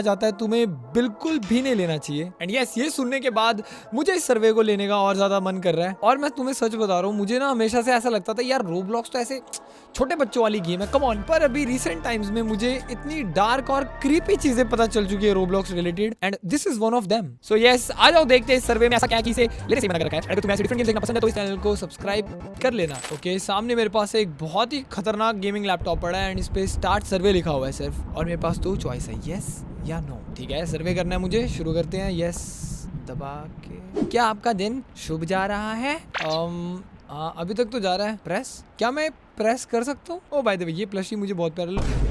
जाता है तुम्हें बिल्कुल भी नहीं लेना चाहिए। एंड यस, ये सुनने के बाद मुझे इस सर्वे को लेने का और ज्यादा मन कर रहा है। और मैं तुम्हें सच बता रहा हूँ, मुझे ना हमेशा से ऐसा लगता था यार रोब्लॉक्स तो ऐसे छोटे बच्चों वाली गेम है, कम ऑन। पर अभी रिसेंट टाइम्स में मुझे इतनी डार्क और क्रीपी चीजें पता चल चुकी है Roblox related, and this is one of them. So yes, आ जाओ देखते हैं इस सर्वे में ऐसा क्या है कि इसे लेने से मना कर रखा है। अगर तुम्हें ऐसे डिफरेंट गेम्स देखना पसंद है तो इस चैनल को सब्सक्राइब कर लेना। ओके, सामने मेरे पास एक बहुत ही खतरनाक गेमिंग लैपटॉप पड़ा है एंड इस पे स्टार्ट सर्वे लिखा हुआ है सिर्फ, और मेरे पास दो चॉइस है, यस या नो। ठीक है, सर्वे करना है मुझे, शुरू करते हैं। यस दबा के। क्या आपका दिन शुभ जा रहा है? अभी तक तो जा रहा है। प्रेस, क्या मैं प्रेस कर सकता हूँ? ओ बाय द वे, ये प्लशी मुझे बहुत प्यारा लगा।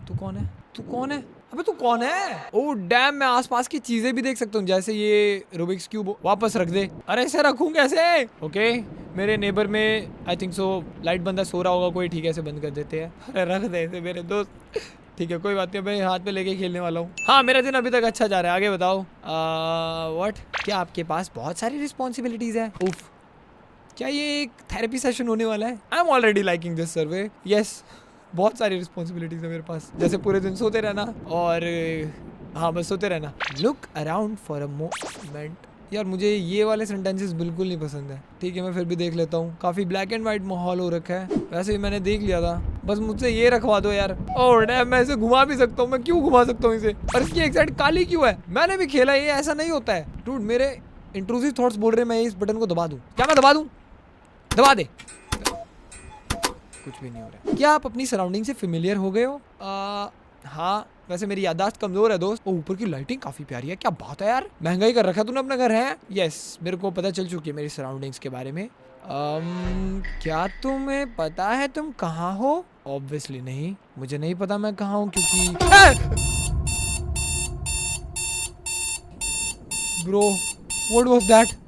तू कौन है? तू कौन है? अबे तू कौन है? ओह डैम, मैं आसपास की चीजें भी देख सकता हूँ, जैसे ये रूबिक्स क्यूब। वापस रख दे। अरे इसे रखूं कैसे? ओके, मेरे नेबर में आई थिंक सो लाइट बंदा सो रहा होगा कोई। ठीक है, इसे बंद कर देते हैं। अरे रख दे इसे मेरे दोस्त। ठीक है, कोई बात नहीं, मैं हाथ पे लेके खेलने वाला हूँ। हाँ, मेरा दिन अभी तक अच्छा जा रहा है। आगे बताओ। व्हाट? क्या आपके पास बहुत सारी रिस्पॉन्सिबिलिटीज है? उफ, क्या ये एक थेरेपी सेशन होने वाला है? I am already liking this survey. Yes, बहुत सारी रिस्पॉन्सिबिलिटीज है मेरे पास, जैसे पूरे दिन सोते रहना और हाँ बस सोते रहना। Look around for a moment. यार मुझे ये वाले सेंटेंसेस बिल्कुल नहीं पसंद है। ठीक है, मैं फिर भी देख लेता हूँ। काफी ब्लैक एंड व्हाइट माहौल हो रखा है, वैसे भी मैंने देख लिया था। बस मुझसे ये रखवा दो यार। ओह डैम, मैं इसे घुमा भी सकता हूँ। मैं क्यों घुमा सकता हूँ इसे? और इसकी एक साइड काली क्यों है? मैंने भी खेला, ये ऐसा नहीं होता है। डूड, मेरे इंट्रूसिव थॉट्स बोल रहे हैं मैं इस बटन को दबा दूं। क्या मैं दबा दूं? दबा दे। कुछ भी नहीं हो रहा है। क्या आप अपनी सराउंडिंग से फेमिलियर हो गए हो? हाँ, वैसे मेरी याददाश्त कमजोर है दोस्त। ऊपर की लाइटिंग काफी प्यारी है। क्या बात है यार, महंगाई कर रखा है तूने अपना घर है। यस, मेरे को पता चल चुकी है मेरी सराउंडिंग्स के बारे में। क्या तुम्हें पता है तुम कहाँ हो? ऑब्वियसली नहीं, मुझे नहीं पता मैं कहाँ हूँ क्योंकि ब्रो, व्हाट वाज दैट?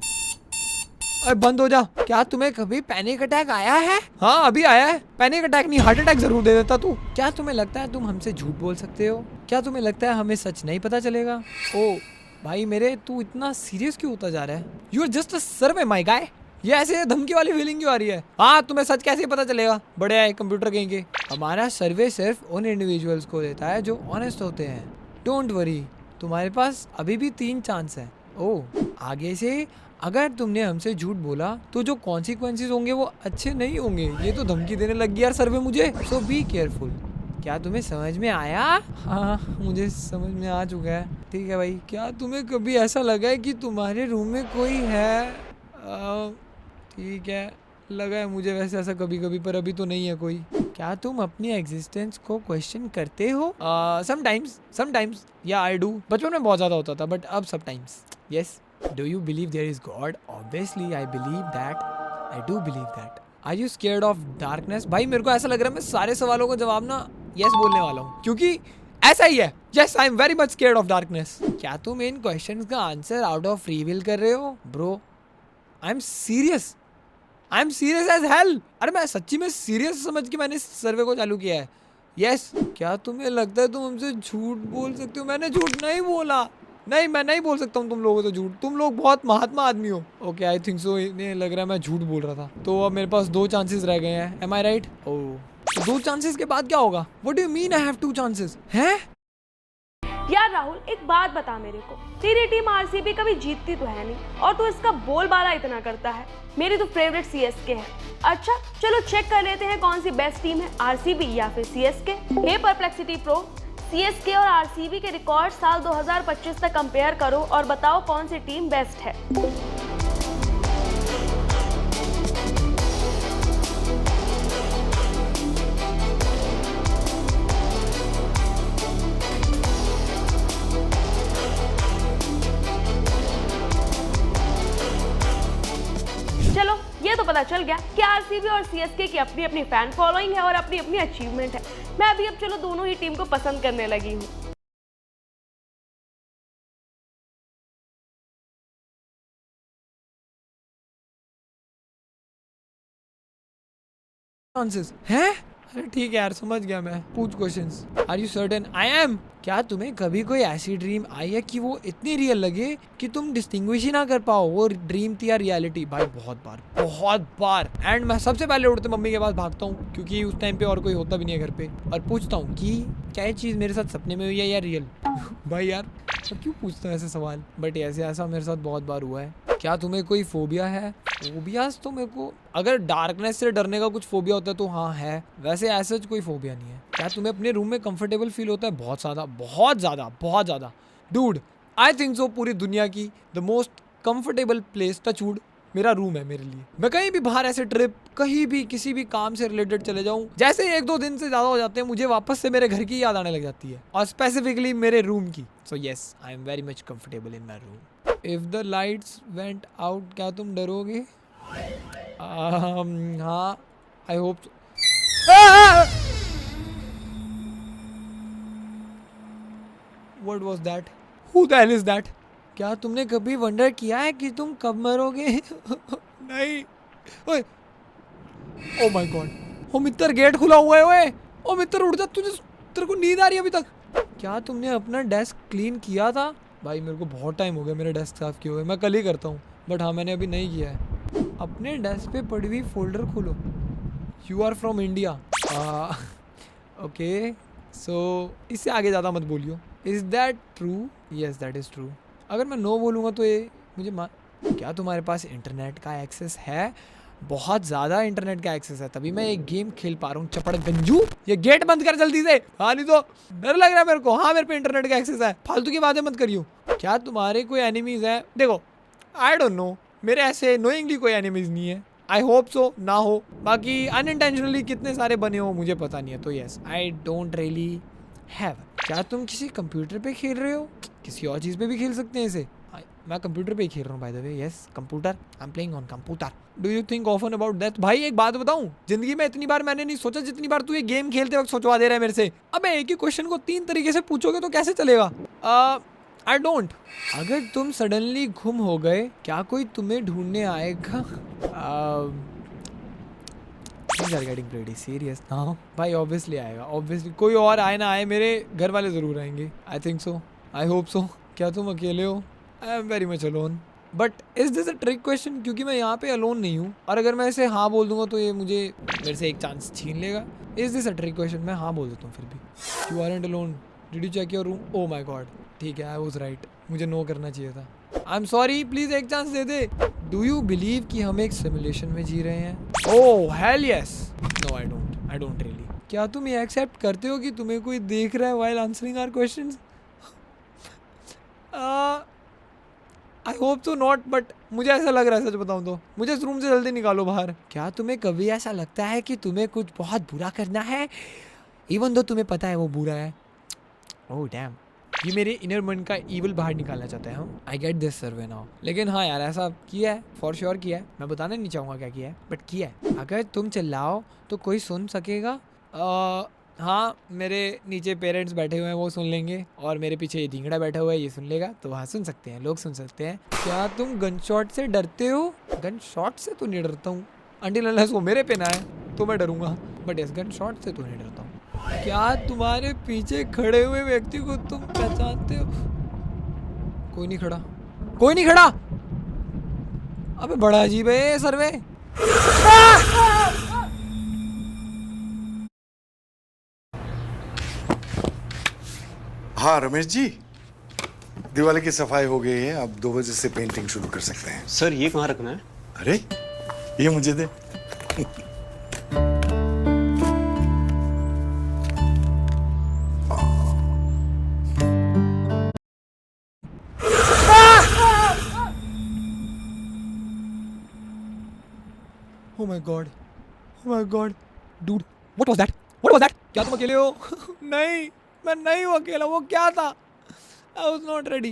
अरे बंद हो जा। क्या तुम्हें कभी पैनिक अटैक आया है? हाँ अभी आया है। पैनिक अटैक नहीं, हार्ट अटैक जरूर दे देता तू। क्या तुम्हें लगता है तुम हमसे झूठ बोल सकते हो? क्या तुम्हें लगता है हमें सच नहीं पता चलेगा? ओ भाई मेरे, तू इतना सीरियस क्यों होता जा रहा है? You are just a survey my guy. ये ऐसे धमकी वाली फीलिंग क्यों आ रही है? हाँ, तुम्हें सच कैसे पता चलेगा? बड़े आए कंप्यूटर कहेंगे। हमारा सर्वे सिर्फ उन इंडिविजुअल्स को देता है जो ऑनेस्ट होते हैं। डोंट वरी, तुम्हारे पास अभी भी 3 चांस है। ओह, आगे से अगर तुमने हमसे झूठ बोला तो जो कॉन्सिक्वेंसेस होंगे वो अच्छे नहीं होंगे। ये तो धमकी देने लग गई यार सर्वे मुझे। सो बी केयरफुल। क्या तुम्हें समझ में आया? हाँ, मुझे समझ में आ चुका है। ठीक है भाई, क्या तुम्हें कभी ऐसा लगा है कि तुम्हारे रूम में कोई है? ठीक है, लगा है मुझे वैसे ऐसा कभी कभी, पर अभी तो नहीं है कोई। क्या तुम अपनी एग्जिस्टेंस को क्वेश्चन करते हो? समटाइम्स या आई डू। बचपन में बहुत ज्यादा होता था, बट अब sometimes. Yes. Do you believe there is God? Obviously, I believe that. I do believe that. Are you scared of darkness? भाई मेरे को ऐसा लग रहा है मैं सारे सवालों का जवाब ना यस बोलने वाला हूँ, क्योंकि ऐसा ही है। Yes, I am very much scared of darkness. क्या तुम इन क्वेश्चंस का answer out of free will कर रहे हो? Bro, I am serious. I am serious as hell. अरे मैं सच्ची में सीरियस समझ के मैंने इस सर्वे को चालू किया है। यस। क्या तुम्हें लगता है तुम हमसे झूठ बोल सकते हो? मैंने झूठ नहीं बोला। नहीं, मैं नहीं बोल सकता हूँ तुम लोगों से झूठ। तुम लोग बहुत महात्मा आदमी हो। ओके, आई थिंक सो इन्हें लग रहा है मैं झूठ बोल रहा था। तो अब मेरे पास 2 चांसेस रह गए हैं। एम आई राइट? ओह, 2 चांसेस के बाद क्या होगा? What do you mean I have 2 chances? हैं? यार राहुल, एक बात बता मेरे को, तेरी टीम आरसीबी कभी जीतती तो है नहीं और तू इसका बोलबाला इतना करता है। मेरी तो फेवरेट सीएसके है। अच्छा चलो चेक कर लेते हैं कौन सी बेस्ट टीम है, आरसीबी या फिर सीएसके। हे परप्लेक्सिटी प्रो, सीएसके और आरसीबी के रिकॉर्ड साल 2025 तक कंपेयर करो और बताओ कौन सी टीम बेस्ट है। चलो ये तो पता चल गया कि आरसीबी और सीएसके की अपनी अपनी फैन फॉलोइंग है और अपनी अपनी अचीवमेंट है। मैं अभी अब चलो दोनों ही टीम को पसंद करने लगी हूँ। चांसेस हैं? अरे ठीक है यार, समझ गया मैं, पूछ questions. Are you certain? I am. क्या तुम्हें कभी कोई ऐसी ड्रीम आई है कि वो इतनी रियल लगे कि तुम डिस्टिंग्विश ही ना कर पाओ वो ड्रीम थी या रियलिटी? भाई बहुत बार, बहुत बार। एंड मैं सबसे पहले उठते मम्मी के पास भागता हूँ, क्योंकि उस टाइम पे और कोई होता भी नहीं है घर पे, और पूछता हूँ कि क्या ये चीज़ मेरे साथ सपने में हुई है या रियल। भाई यार अब क्यों पूछते हो ऐसे सवाल, बट ऐसा मेरे साथ बहुत बार हुआ है। क्या तुम्हें कोई फोबिया है? फोबियाज तो मेरे को, अगर डार्कनेस से डरने का कुछ फोबिया होता है तो हाँ है, वैसे ऐसा कोई फोबिया नहीं है। क्या तुम्हें अपने रूम में कंफर्टेबल फील होता है? बहुत ज़्यादा, बहुत ज़्यादा, बहुत ज़्यादा डूड। आई थिंक सो पूरी दुनिया की the most comfortable place touchwood मेरा रूम है मेरे लिए। मैं कहीं भी बाहर ऐसे ट्रिप, कहीं भी किसी भी काम से रिलेटेड चले जाऊं, जैसे 1-2 दिन से ज़्यादा हो जाते हैं, मुझे वापस से मेरे घर की याद आने लग जाती है, और स्पेसिफिकली मेरे रूम की। So yes, I am very much comfortable in my room. If the lights went out, क्या तुम डरोगे? हाँ, I hope so. What was that? Who the hell is that? क्या तुमने कभी वंडर किया है कि तुम कब मरोगे? नहीं। ओए, ओ माय गॉड, ओ मित्र गेट खुला हुआ है। ओए, ओ मित्र उठ जा, तुझे, तेरे को नींद आ रही है अभी तक? क्या तुमने अपना डेस्क क्लीन किया था? भाई मेरे को बहुत टाइम हो गया मेरा डेस्क साफ किए हुए, मैं कल ही करता हूँ, बट हाँ मैंने अभी नहीं किया है। अपने डेस्क पे पड़ी हुई फोल्डर खोलो। You are from India. Okay, so इससे आगे ज़्यादा मत बोलियो। Is that true? Yes that is true. अगर मैं नो बोलूँगा तो ये मुझे क्या तुम्हारे पास इंटरनेट का एक्सेस है? बहुत ज़्यादा इंटरनेट का एक्सेस है, तभी मैं एक गेम खेल पा रहा हूँ। चपड़ गंजू, ये गेट बंद कर जल्दी से। हाँ नहीं तो डर लग रहा है मेरे को। हाँ मेरे पे इंटरनेट का एक्सेस है, फालतू की बातें मत करियो। क्या तुम्हारे कोई एनिमीज़ है? देखो, आई डोंट नो, मेरे ऐसे नोइंगली कोई एनिमीज़ नहीं है। आई होप सो ना हो, बाकी अनइंटेंशनली कितने सारे बने हो मुझे पता नहीं है। तो yes, I don't really have. क्या तुम किसी कंप्यूटर पे खेल रहे हो? किसी और चीज़ पे भी खेल सकते हैं इसे। मैं कंप्यूटर पे ही खेल रहा हूँ by the way. Yes, computer, I am playing on computer. Do you think often about death? भाई एक बात बताऊँ, जिंदगी में इतनी बार मैंने नहीं सोचा जितनी बार तू ये गेम खेलते वक्त सोचवा दे रहा है मेरे से। अबे एक ही क्वेश्चन को 3 तरीके से पूछोगे तो कैसे चलेगा? I don't. अगर तुम सडनली गुम हो गए, क्या कोई तुम्हें ढूंढने आएगा? Getting pretty serious now. भाई ऑब्वियसली आएगा, ऑब्वियसली। कोई और आए ना आए, मेरे घर वाले ज़रूर आएंगे। I think so, I hope so. क्या तुम अकेले हो? I am very much alone. But is this a trick question? क्योंकि मैं यहाँ पे अलोन नहीं हूँ, और अगर मैं इसे हाँ बोल दूंगा तो ये मुझे मेरे से एक चांस छीन लेगा। Is this a trick question? मैं हाँ बोल देता हूँ फिर भी। You aren't alone, did you check your room? Oh my God, ठीक है, आई वाज राइट, मुझे नो करना चाहिए था। आई एम सॉरी, प्लीज़ एक चांस दे दे। डू यू बिलीव कि हम एक सिमुलेशन में जी रहे हैं? Oh hell yes. No I don't really. क्या तुम ये एक्सेप्ट करते हो कि तुम्हें कोई देख रहा है while answering our questions? I hope to not, but मुझे ऐसा लग रहा है, सच बताऊं तो। मुझे इस रूम से जल्दी निकालो बाहर। क्या तुम्हें कभी ऐसा लगता है कि तुम्हें कुछ बहुत बुरा करना है, इवन दो तुम्हें पता है वो बुरा है? ओह डैम, ये मेरे इनर मन का ईविल बाहर निकालना चाहते हैं हम। I get this survey now. लेकिन हाँ यार, ऐसा किया है, फॉर श्योर किया है। मैं बताना नहीं चाहूँगा क्या किया है, बट किया है। अगर तुम चिल्लाओ तो कोई सुन सकेगा? हाँ, मेरे नीचे पेरेंट्स बैठे हुए हैं, वो सुन लेंगे, और मेरे पीछे ये ढींगड़ा बैठा हुआ है, ये सुन लेगा। तो हाँ, सुन सकते हैं, लोग सुन सकते हैं। क्या तुम गन शॉट से डरते हो? गन शॉट से तो नहीं डरता हूँ, अंटिल अनलेस वो मेरे पे ना है तो मैं डरूंगा, बट इस गन शॉट से तो नहीं डरता हूँ। क्या तुम्हारे पीछे खड़े हुए व्यक्ति को तुम पहचानते हो? कोई नहीं खड़ा, कोई नहीं खड़ा। अबे बड़ा अजीब है ये सर्वे। हाँ रमेश जी, दिवाली की सफाई हो गई है, अब 2 बजे से पेंटिंग शुरू कर सकते हैं। सर ये कहाँ रखना है? अरे ये मुझे दे। Oh my god, oh my god, dude, what was that? What was that? क्या तुम अकेले हो? नहीं, मैं नहीं हूँ अकेला। वो क्या था? I was not ready.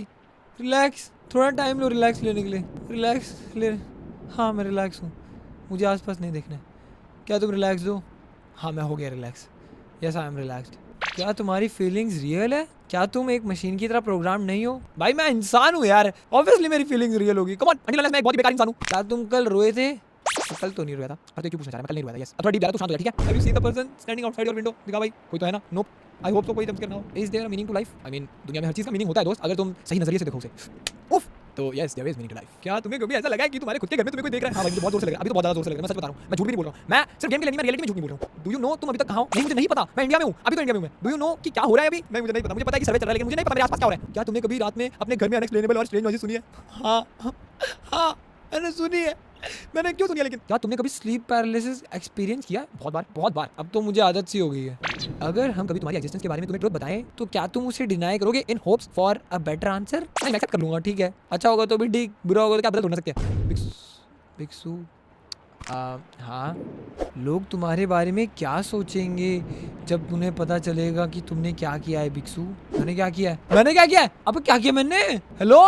Relax, थोड़ा टाइम लो रिलैक्स लेने के लिए। रिलैक्स ले। हाँ मैं रिलैक्स हूँ, मुझे आसपास नहीं देखना है। क्या तुम रिलैक्स दो? हाँ मैं हो गया relax. Yes I M relaxed. क्या तुम्हारी फीलिंग्स रियल है? क्या तुम एक मशीन की तरह प्रोग्राम नहीं हो? भाई मैं इंसान हूँ यार, ऑब्वियसली मेरी फीलिंग्स रियल होगी। कम ऑन, अंटिल अनलेस मैं एक बहुत ही बेकार इंसान हूँ। क्या तुम कल रोए थे? कल तो नहीं हुआ था, और तो क्यों पूछना चाह रहा है, मैं कल नहीं हुआ था। यस, थोड़ा डीप जा रहा है तो शांत हो जा, ठीक है। Have you seen the person standing outside your window? दिखा भाई, कोई तो है ना? नोप, आई होप तो कोई जंप स्केयर ना हो। Is there a meaning to life? I mean दुनिया में हर चीज का मीनिंग होता है दोस्त, अगर तुम सही नजरिए से देखो उसे। उफ, तो yes there is meaning to life. क्या तुम्हें कभी ऐसा लगा है कि तुम्हारे खुद के घर में तुम्हें कोई देख रहा है? हां भाई, मुझे बहुत जोर से लग रहा है, अभी तो बहुत ज्यादा जोर से लग रहा है, मैं सच बता रहा हूं, मैं झूठ भी नहीं बोल रहा हूं, मैं सिर्फ गेम के लिए नहीं, मैं रियलिटी में झूठ नहीं बोल रहा हूं। डू यू नो तुम अभी तक कहां हो? नहीं, मुझे नहीं पता, मैं इंडिया में हूं, अभी तो इंडिया में हूं मैं। डू यू नो कि क्या हो रहा है अभी? मैं मुझे नहीं पता, मुझे पता है कि सर्वे चल रहा है, लेकिन मुझे नहीं पता मेरे आसपास क्या हो रहा है। क्या तुमने कभी रात में अपने घर में अनएक्सप्लेनेबल और स्ट्रेंज नॉइजेस सुनी है? हां, मैंने सुनी है। मैंने क्यों सुनी है लेकिन? क्या तुमने कभी स्लीप पैरालिसिस एक्सपीरियंस किया? बहुत बार। अब तो मुझे आदत सी हो गई है। अगर हम कभी तुम्हारी एग्जिस्टेंस के बारे में तुम्हें ट्रुथ बताएं तो क्या तुम उसे डिनाई करोगे इन hopes for a better answer? नहीं, मैं एक्सेप्ट कर लूंगा, ठीक है। अच्छा होगा तो भी ठीक, बुरा होगा तो क्या बदल हो ना सकते हैं। बिक्सू, हाँ, लोग तुम्हारे बारे में क्या सोचेंगे जब उन्हें पता चलेगा कि तुमने क्या किया है? बिक्सू, मैंने क्या किया है? अब क्या किया मैंने? हेलो,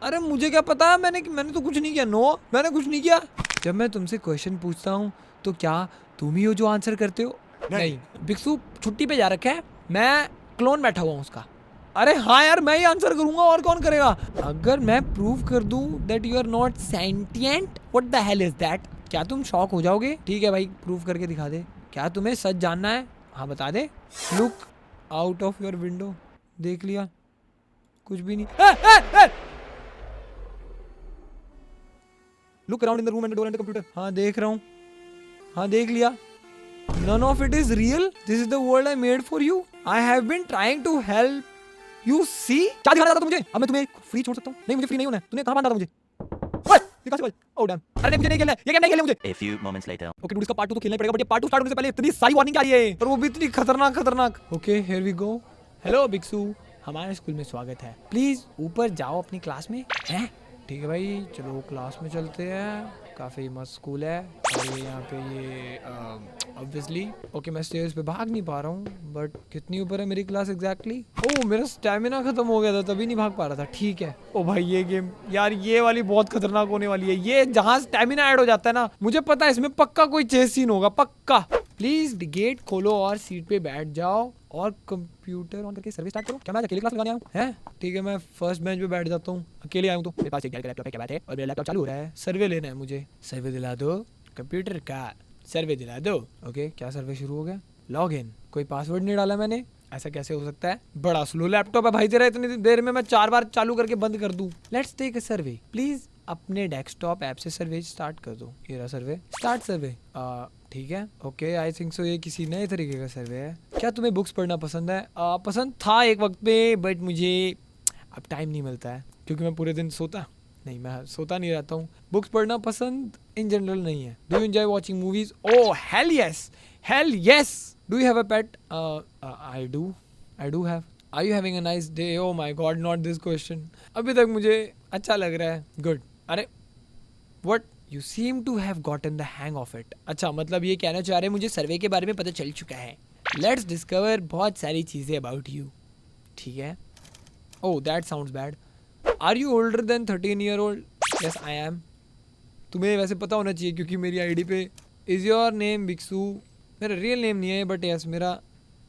अरे मुझे क्या पता, मैंने तो कुछ नहीं किया। नो, मैंने कुछ नहीं किया। जब मैं तुमसे क्वेश्चन पूछता हूँ तो क्या तुम ही हो जो आंसर करते हो? नहीं, बिक्सू छुट्टी पे जा रखा है, मैं क्लोन बैठा हुआ हूँ उसका। अरे हाँ यार, मैं ही आंसर करूंगा, और कौन करेगा? अगर मैं प्रूव कर दूं that you are not sentient, what the hell is that? क्या तुम शॉक हो जाओगे? ठीक है भाई, प्रूव करके दिखा दे। क्या तुम्हें सच जानना है? हाँ बता दे। Look out of your window. देख लिया? कुछ भी नहीं। Look around in the room and the door and the computer. हाँ देख रहा हूँ, हाँ देख लिया। None of it is real. This is the world I made for you. I have been trying to help you see. क्या दिखाना चाहता था मुझे? अब मैं तुम्हें फ्री छोड़ सकता हूँ? नहीं, मुझे फ्री नहीं होना है। तूने कहाँ बांधा था मुझे? ओए, ये कहाँ से बोल? Oh damn. अरे नहीं, मुझे नहीं खेलना है। ये गेम नहीं खेलना मुझे। A few moments later. Okay, dude, इसका पार्ट 2 तो खेलना ही पड़ेगा, बट ये पार्ट 2 स्टार्ट होने से पहले इतनी सारी वार्निंग आ रही है, और वो भी इतनी खतरनाक। Okay, here we go. Hello, बिक्सू, हमारे स्कूल में स्वागत है। प्लीज ऊपर जाओ अपनी क्लास में। हैं? ठीक है भाई, चलो क्लास में चलते हैं। काफ़ी मस्त स्कूल है, और ये यहाँ पे ये ऑब्वियसली ओके, मैं स्टेज पे भाग नहीं पा रहा हूँ, बट कितनी ऊपर है मेरी क्लास एग्जैक्टली? ओह, मेरा स्टैमिना खत्म हो गया था, तभी नहीं भाग पा रहा था। ठीक है। ओ भाई, ये गेम यार, ये वाली बहुत खतरनाक होने वाली है। ये जहाँ स्टैमिना ऐड हो जाता है ना, मुझे पता है इसमें पक्का कोई चेस सीन होगा, पक्का। प्लीज गेट खोलो और सीट पे बैठ जाओ और कंप्यूटर ऑन करके सर्वे स्टार्ट करो। क्या मैं अकेले क्लास लगाने आया हूँ? है ठीक है, मैं फर्स्ट बेंच पे बैठ जाता हूँ, अकेले आया हूँ तो। मेरे पास एक डेल का लैपटॉप है, क्या बात है, और मेरा लैपटॉप चालू हो रहा है। सर्वे लेना है मुझे, सर्वे दिला दो कंप्यूटर का, सर्वे दिला दो। ओके, क्या सर्वे शुरू हो गया? Log in. कोई पासवर्ड नहीं डाला मैंने, ऐसा कैसे हो सकता है? बड़ा स्लो लैपटॉप है भाई तेरा, इतनी देर में मैं 4 बार चालू करके बंद कर दूं। Let's take a survey. Please अपने डेस्कटॉप ऐप से सर्वे स्टार्ट कर दो। ये रहा सर्वे, स्टार्ट सर्वे। ठीक है, ओके, आई थिंक सो ये किसी नए तरीके का सर्वे है। क्या तुम्हें बुक्स पढ़ना पसंद है? पसंद था एक वक्त पे, बट मुझे अब टाइम नहीं मिलता है, क्योंकि मैं पूरे दिन मैं सोता नहीं रहता हूँ। बुक्स पढ़ना पसंद इन जनरल नहीं है। Do you enjoy watching movies? Oh hell yes. Do you have a pet? I do have. Are you having a nice day? Oh my god, not this question. अभी तक मुझे अच्छा लग रहा है। गुड। अरे what, you seem to have gotten the hang of it. अच्छा, मतलब ये कहना चाह रहे हैं मुझे सर्वे के बारे में पता चल चुका है। लेट्स डिस्कवर बहुत सारी चीज़ें अबाउट यू। ठीक है। Oh that sounds bad. Are you older than 13 year old? Yes I am. तुम्हें वैसे पता होना चाहिए, क्योंकि मेरी आईडी पे इज़ योर नेम बिक्सू। मेरा रियल नेम नहीं है, बट यस मेरा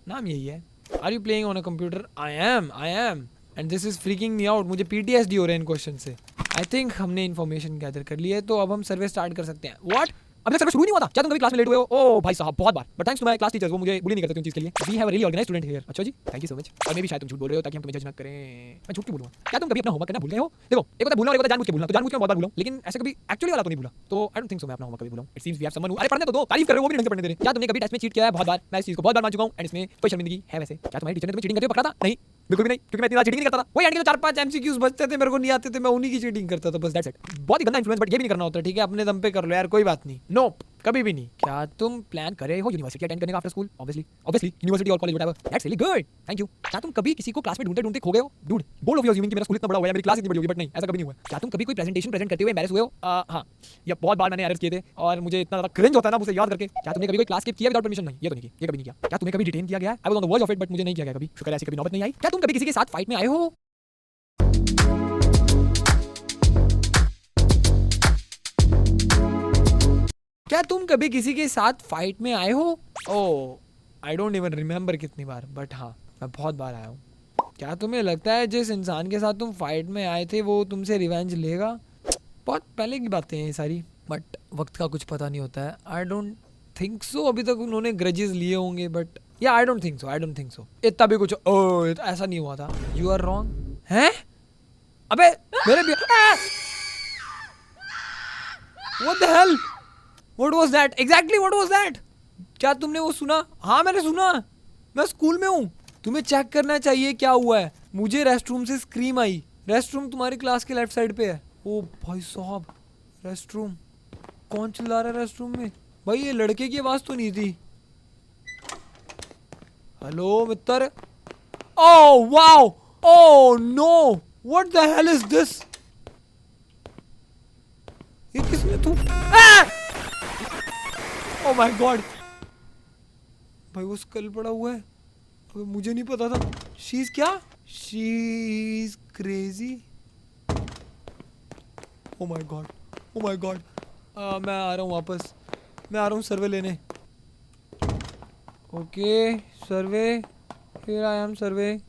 नाम यही है। Are you playing on a computer? I am and this is freaking me out. मुझे PTSD हो रहा है इन क्वेश्चन से। आई थिंक हमने इन्फॉर्मेशन गैदर कर ली है, तो अब हम सर्वे स्टार्ट कर सकते हैं। व्हाट, अभी तक सर्वे शुरू नहीं हुआ था? क्या तुम कभी क्लास में लेट हुए हो? ओह भाई साहब, बहुत बार, but thanks to my class teachers, वो मुझे बुली नहीं करते उन चीज़ के लिए। We have a really organised student here. अच्छा जी, थैंक यू सो मच। और मे भी शायद तुम झूठ बोल रहे हो ताकि हम तुम्हें जज ना करें। मैं झूठ क्यों बोलूंगा? क्या तुम कभी अपना होमवर्क करना भूल गए हो? देखो, एक होता है भूलना और एक होता है जानबूझ के भूलना। तो जानबूझ के मैं बहुत बार भूला हूं, लेकिन ऐसे कभी एक्चुअली वाला तो नहीं भूला। तो आई डोंट थिंक सो मैं अपना होमवर्क कभी भूला हूं। It seems we have someone who, अरे पढ़ने तो दो, तारीफ कर रहे हो, वो भी ढंग से पढ़ने दे रहे। क्या तुमने कभी टेस्ट में चीट किया है? बहुत बार। मैं इस चीज को बहुत बार मान चुका हूं, एंड इसमें कोई शर्मिंदगी है वैसे? क्या तुम्हारी टीचर ने तुम्हें चीटिंग करते हुए पकड़ा था? नहीं, बिल्कुल भी नहीं, क्योंकि मैं इतनी चीटिंग नहीं करता था। वही एंड के 4-5 MCQs बचते थे, मेरे को नहीं आते थे, मैं उन्हीं की चीटिंग करता था, बस दैट्स इट। बहुत ही गंदा इन्फ्लुएंस, बट ये भी नहीं करना होता। ठीक है, अपने दम पे कर लो यार, कोई बात नहीं। नो, कभी भी नहीं। क्या तुम प्लान कर रहे हो यूनिवर्सिटी अटेंड करने का आफ्टर स्कूल? ऑब्वियसली यूनिवर्सिटी और college whatever. That's really good, thank you. क्या तुम कभी किसी को क्लास में ढूंढते खो गए हो? Dude, bold of you assuming कि मेरा स्कूल इतना बड़ा हुआ है, मेरी क्लास इतनी बड़ी होगी, बट नहीं, ऐसा कभी नहीं हुआ। क्या तुम कभी कोई प्रेजेंटेशन प्रेजेंट करते हुए एम्बैरेस हुए हो? हां, ये बहुत बार मैंने एरर्स किए थे, और मुझे इतना ज्यादा क्रिंज होता है ना उसे याद करके। क्या तुमने कभी कोई क्लास स्किप किया विदाउट परमिशन? नहीं, ये तो नहीं की, ये कभी नहीं किया। क्या तुम्हें कभी डिटेन किया गया? I was on the verge of it, but मुझे नहीं किया गया कभी, शुक्र है ऐसी कभी नौबत नहीं आई। क्या तुम कभी किसी के साथ फाइट में आए हो? क्या तुम कभी किसी के साथ फाइट में आए हो? ओह आई डोंट इवन रिमेंबर कितनी बार, बट हाँ मैं बहुत बार आया हूँ। क्या तुम्हें लगता है जिस इंसान के साथ तुम फाइट में आए थे वो तुमसे रिवेंज लेगा? बहुत पहले की बातें हैं ये सारी। बट वक्त का कुछ पता नहीं होता है. आई डोंट थिंक सो अभी तक उन्होंने ग्रजेस लिए होंगे, बट या आई डोंट थिंक सो. इतना भी कुछ ऐसा नहीं हुआ था. You are wrong. हैं? अबे मेरे भी What the hell? What was that? Exactly what was that? क्या तुमने वो सुना? हाँ मैंने सुना. मैं स्कूल में हूँ. तुम्हें चेक करना चाहिए क्या हुआ है. मुझे रेस्टरूम से स्क्रीम आई. रेस्टरूम तुम्हारी क्लास के लेफ्ट साइड पे है. ओ भाई साहब, रेस्टरूम. कौन चिल्ला रहा है रेस्टरूम में? भाई ये लड़के की आवाज तो नहीं थी. हेलो मित्र. Oh wow. Oh no. What the hell is this? ये किसने तू? Oh my god. भाई वो स्कल पड़ा हुआ है. अबे मुझे नहीं पता था. शीज क्या? शीज crazy. Oh my God. Oh my God. मैं आ रहा हूँ वापस. मैं आ रहा हूँ सर्वे लेने. Okay survey. Here I am survey.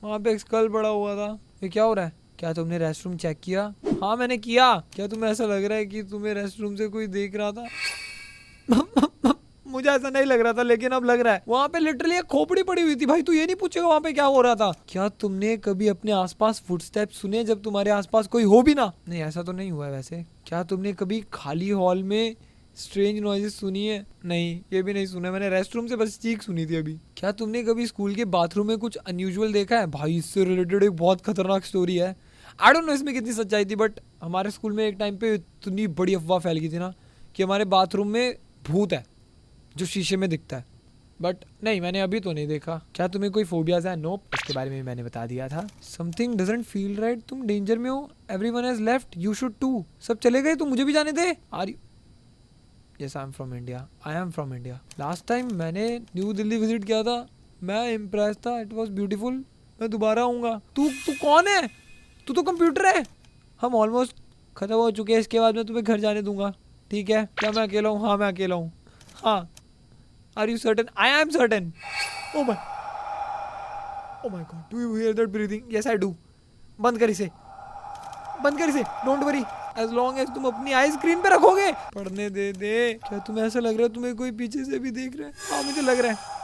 वहाँ पे एक स्कल पड़ा हुआ था. ये क्या हो रहा है? क्या तुमने रेस्टरूम चेक किया? हाँ मैंने किया. क्या तुम्हें ऐसा लग रहा है कि तुम्हें रेस्टरूम से कोई देख रहा था? मुझे ऐसा नहीं लग रहा था, लेकिन अब लग रहा है. वहाँ पे लिटरली एक खोपड़ी पड़ी हुई थी. भाई तू ये नहीं पूछेगा वहाँ पे क्या हो रहा था? क्या तुमने कभी अपने आसपास फुटस्टेप्स सुने जब तुम्हारे आसपास कोई हो भी ना? नहीं ऐसा तो नहीं हुआ है वैसे. क्या तुमने कभी खाली हॉल में स्ट्रेंज नॉइजेस सुनी है? नहीं ये भी नहीं सुना. मैंने रेस्टरूम से बस चीख सुनी थी अभी. क्या तुमने कभी स्कूल के बाथरूम में कुछ अनयूजुअल देखा है? भाई इससे रिलेटेड एक बहुत खतरनाक स्टोरी है. आई डोंट नो इसमें कितनी सच्चाई थी, बट हमारे स्कूल में एक टाइम पे इतनी बड़ी अफवाह फैल गई थी ना कि हमारे बाथरूम में भूत है जो शीशे में दिखता है. बट नहीं मैंने अभी तो नहीं देखा. क्या तुम्हें कोई फोबियाज है? नोप. इसके बारे में मैंने बता दिया था. Something doesn't feel right. तुम डेंजर में हो. Everyone has left. You should too. सब चले गए तो मुझे भी जाने दे. Are you? Yes I am from India. I am from India. Last time मैंने न्यू दिल्ली विजिट किया था. मैं इम्प्रेस था. It was beautiful. मैं दोबारा आऊँगा. तू कौन है? तू तो कंप्यूटर है. हम ऑलमोस्ट खत्म हो चुके हैं. इसके बाद मैं तुम्हें घर जाने दूंगा. ठीक है? क्या मैं अकेला हूँ? हाँ मैं अकेला हूँ. हाँ. Are you certain? I am certain. Oh my god. Do you hear that breathing? Yes I do. बंद कर इसे. बंद कर इसे. Don't worry. As long as तुम अपनी आई स्क्रीन पे रखोगे. पढ़ने दे. क्या तुम्हें ऐसा लग रहा है तुम्हें कोई पीछे से भी देख रहा है? हाँ मुझे लग रहा है.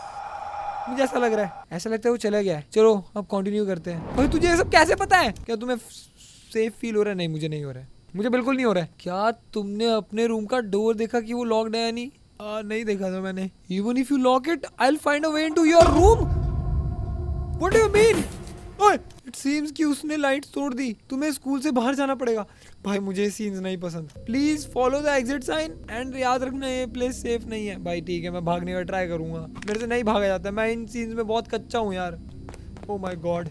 मुझे ऐसा लग रहा है. ऐसा लगता है वो चला गया है. चलो अब कंटिन्यू करते हैं. भाई तुझे ये सब कैसे पता है? क्या तुम्हें सेफ फील हो रहा है? नहीं मुझे नहीं हो रहा है. मुझे बिल्कुल नहीं हो रहा है. क्या तुमने अपने रूम का डोर देखा कि वो लॉक्ड है या नहीं? नहीं देखा था मैंने. Even if you lock it I will find a way into your room. What do you mean? ओए इट सीम्स कि उसने लाइट तोड़ दी. तुम्हें स्कूल से बाहर जाना पड़ेगा. भाई मुझे सीन्स नहीं पसंद. Please follow the exit sign and याद रखना ये प्लेस सेफ नहीं है. भाई ठीक है मैं भागने का ट्राई करूंगा. मेरे से नहीं भागा जाता. मैं इन सीन्स में बहुत कच्चा हूँ यार. ओ my god.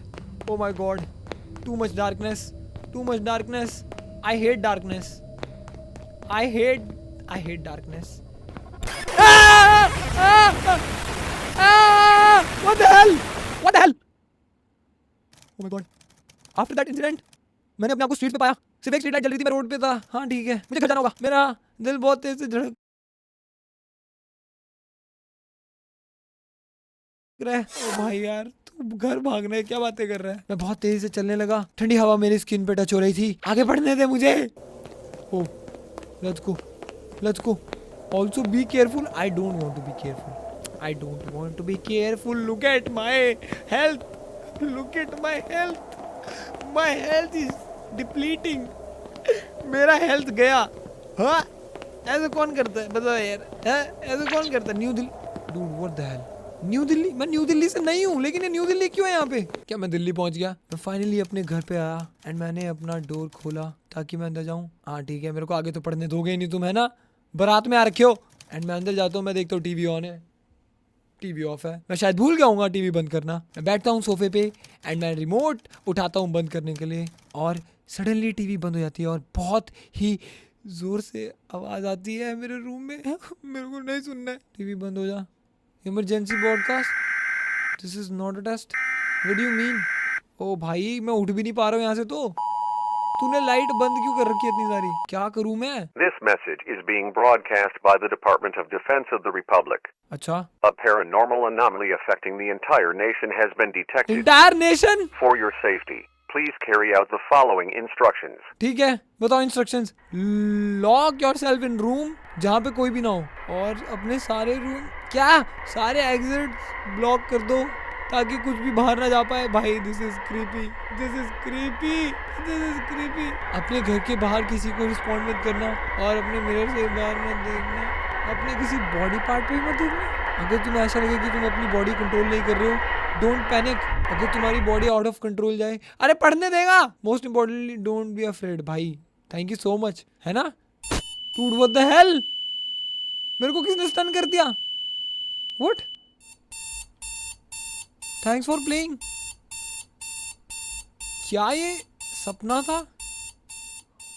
O my God. Too much darkness. Too much darkness. I hate darkness. I hate darkness. What the hell? What the hell? Oh my God. After that incident, मैंने अपने आप को स्ट्रीट पे पाया. सिर्फ एक स्ट्रीट लाइट जल रही थी. मैं रोड पे था. हाँ ठीक है मुझे घर जाना होगा. मेरा दिल बहुत तेज से धड़क रहा है. ओ भाई यार तू घर भागना है क्या बातें कर रहा है? मैं बहुत तेजी से चलने लगा. ठंडी हवा मेरी स्किन पे टच हो रही थी. आगे बढ़ने दे मुझे. Oh let's go. Also be careful. I don't want to be careful. I don't want to be careful. Look at my health. Look at my health. My health is depleting. मेरा health गया. हाँ ऐसे कौन करता है बताओ यार? ऐसे कौन करता है? New Delhi. Dude what the hell? New Delhi? मैं न्यू दिल्ली से नहीं हूँ, लेकिन ये न्यू दिल्ली क्यों है यहाँ पे? क्या मैं दिल्ली पहुँच गया? मैं फाइनली अपने घर पे आया एंड मैंने अपना डोर खोला ताकि मैं अंदर जाऊँ. हाँ ठीक है मेरे को आगे तो पढ़ने दोगे नहीं तुम है ना? बारात में आ रखे हो. एंड मैं अंदर जाता हूँ. मैं देखता हूँ टीवी ऑन है. टीवी ऑफ है. मैं शायद भूल गया हूँ टीवी बंद करना. मैं बैठता हूँ सोफे पे एंड मैं रिमोट उठाता हूँ बंद करने के लिए और सडनली टीवी बंद हो जाती है और बहुत ही जोर से आवाज़ आती है मेरे रूम में. मेरे को नहीं सुनना है. टीवी बंद हो जा. Emergency broadcast. This is not a test. What do you mean? ओ भाई मैं उठ भी नहीं पा रहा हूँ यहाँ से. तो तूने लाइट बंद क्यों कर रखी है इतनी सारी? क्या करूं मैं? This message is being broadcast by the Department of Defense of the Republic. अच्छा. A paranormal anomaly affecting the entire nation has been detected. Entire nation? For your safety, please carry out the following instructions. ठीक है, बताओ instructions. Lock yourself in room जहाँ पे कोई भी ना हो, और अपने सारे रूम क्या सारे एग्जिट ब्लॉक कर दो ताकि कुछ भी बाहर ना जा पाए। भाई this is creepy, this is creepy, this is creepy. अपने घर के बाहर किसी को रिस्पॉन्ड मत करना, और अपने मिरर से बाहर मत देखना, अपने किसी बॉडी पार्ट पे मत देखना। अगर तुम्हें ऐसा लगे कि तुम अपनी बॉडी कंट्रोल नहीं कर रहे हो, डोंट पैनिक। अगर तुम्हारी बॉडी आउट ऑफ कंट्रोल जाए, अरे पढ़ने देगा। Most importantly don't be afraid. भाई थैंक यू सो मच, है ना। डूड व्हाट द हेल, मेरे को किसने स्टन कर दिया? व्हाट? Thanks for playing. क्या ये सपना था?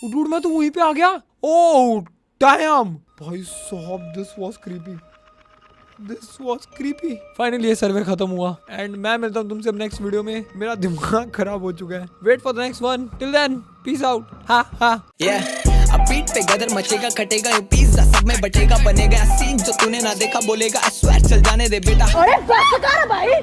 डूड मैं तो वहीं पे आ गया। ओह डैम भाई साहब, this was creepy, this was creepy. Finally ये सर्वे खत्म हुआ एंड मैं मिलता हूँ तुमसे अब नेक्स्ट वीडियो में। मेरा दिमाग खराब हो चुका है। Wait for the next one, till then peace out. हा हा। अब बीट पे गदर मचेगा, कटेगा ये पिज्जा, सब में बटेगा, बनेगा सीन जो तूने ना देखा, बोलेगा I swear चल जाने दे बेटा। अरे बस कर भाई।